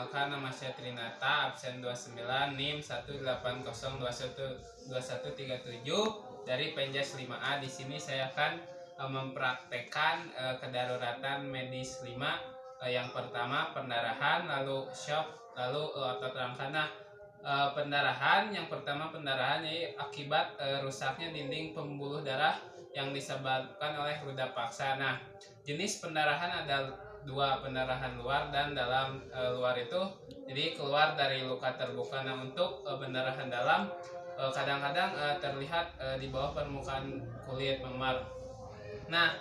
perkenalkan, nama saya Trinata, absen 29, NIM 180212137 dari Penjas 5A. Di sini saya akan mempraktekkan kedaruratan medis 5. Yang pertama pendarahan, lalu shock, lalu otot rangka. Nah, pendarahan yang pertama pendarahan yaitu akibat rusaknya dinding pembuluh darah yang disebabkan oleh ruda paksa. Nah, jenis pendarahan ada dua, pendarahan luar dan dalam. Luar itu jadi keluar dari luka terbuka. Nah, untuk pendarahan dalam kadang-kadang terlihat di bawah permukaan kulit memar. Nah,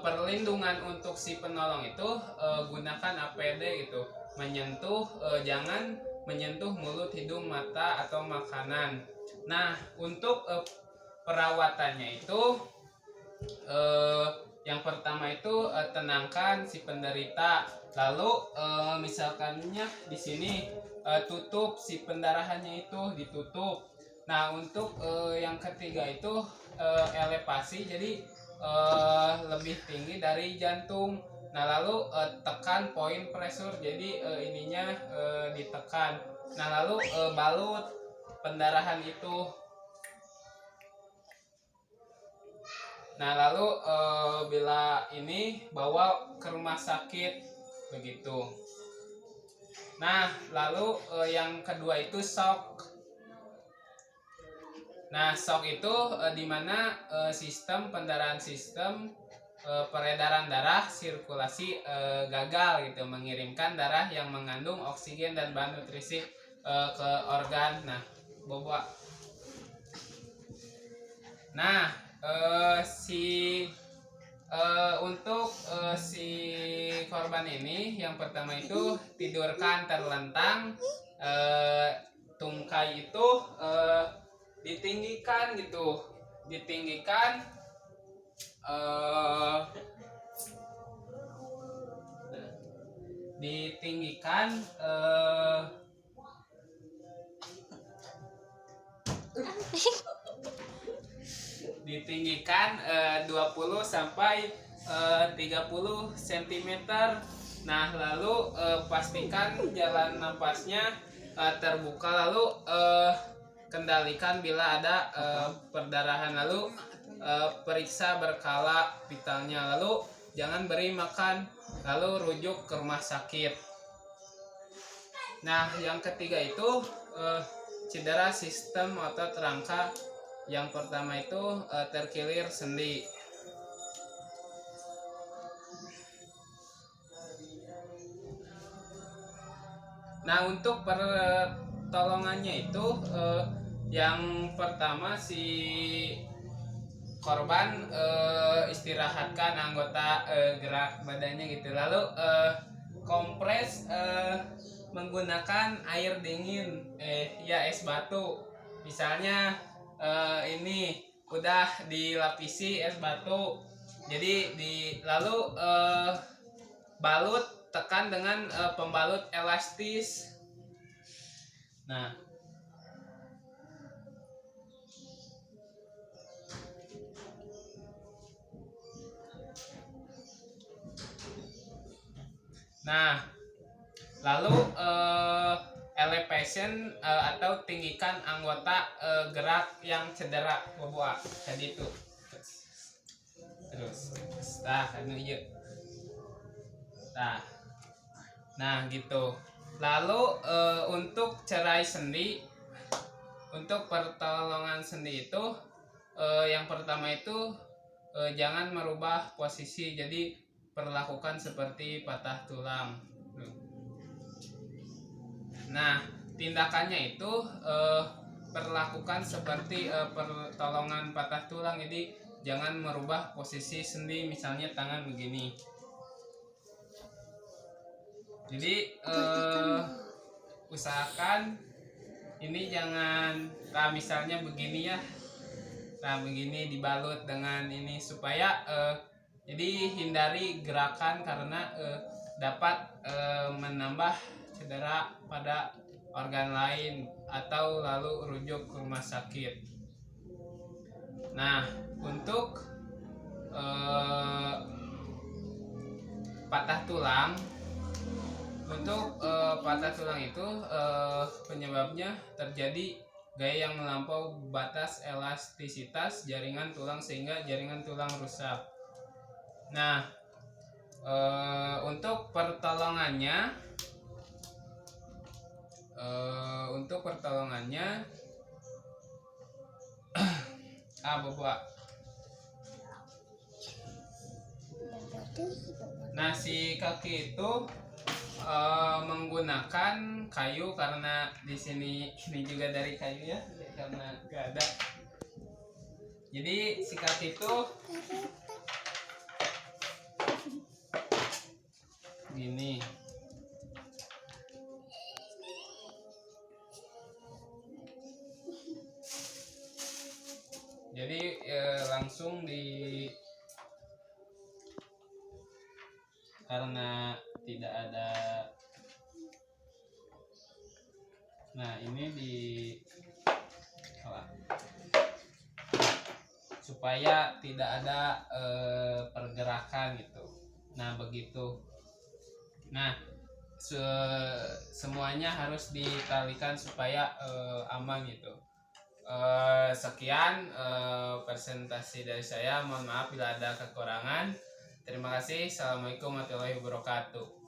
perlindungan untuk si penolong itu gunakan APD gitu, menyentuh jangan menyentuh mulut, hidung, mata atau makanan. Nah, untuk perawatannya itu yang pertama itu tenangkan si penderita, lalu misalkannya di sini tutup si pendarahannya itu ditutup. Nah, untuk yang ketiga itu elevasi, jadi lebih tinggi dari jantung. Nah, lalu tekan poin pressure, jadi ininya ditekan. Nah, lalu balut pendarahan itu. Nah, lalu bila ini bawa ke rumah sakit begitu. Nah, lalu yang kedua itu shock. Nah, shock itu dimana sistem pendarahan, sistem peredaran darah, sirkulasi gagal gitu, mengirimkan darah yang mengandung oksigen dan bahan nutrisi ke organ. Nah, boba. Nah, untuk si korban ini yang pertama itu tidurkan terlentang, tungkai itu ditinggikan gitu, ditinggikan ditinggikan 20 sampai 30 cm. Nah, lalu pastikan jalan napasnya terbuka, lalu kendalikan bila ada perdarahan, lalu periksa berkala vitalnya, lalu jangan beri makan, lalu rujuk ke rumah sakit. Nah, yang ketiga itu cedera sistem otot rangka. Yang pertama itu terkilir sendi. Nah, untuk pertolongannya itu yang pertama si korban istirahatkan anggota gerak badannya gitu, lalu kompres menggunakan air dingin, ya es batu misalnya. Ini udah dilapisi es batu, jadi lalu balut, tekan dengan pembalut elastis. Nah, lalu elevation atau tinggikan anggota gerak yang cedera boboa tadi itu. Terus nah gitu. Lalu untuk cerai sendi, untuk pertolongan sendi itu yang pertama itu jangan merubah posisi, jadi perlakukan seperti patah tulang. Nah, tindakannya itu perlakukan seperti pertolongan patah tulang, jadi jangan merubah posisi sendi, misalnya tangan begini. Jadi usahakan ini jangan, nah misalnya begini ya, nah begini dibalut dengan ini supaya jadi hindari gerakan karena dapat menambah cedera pada organ lain, atau lalu rujuk ke rumah sakit. Nah, untuk patah tulang Untuk patah tulang itu penyebabnya terjadi gaya yang melampau batas elastisitas jaringan tulang sehingga jaringan tulang rusak. Nah, untuk pertolongannya, Bapak. Nah, si kaki itu menggunakan kayu karena di sini ini juga dari kayu ya, karena gak ada. Jadi si kaki itu gini. Jadi langsung karena tidak ada. Nah, ini supaya tidak ada pergerakan gitu. Nah, begitu. Nah, semuanya harus ditalikan supaya aman gitu. Sekian presentasi dari saya. Mohon maaf bila ada kekurangan. Terima kasih. Assalamualaikum warahmatullahi wabarakatuh.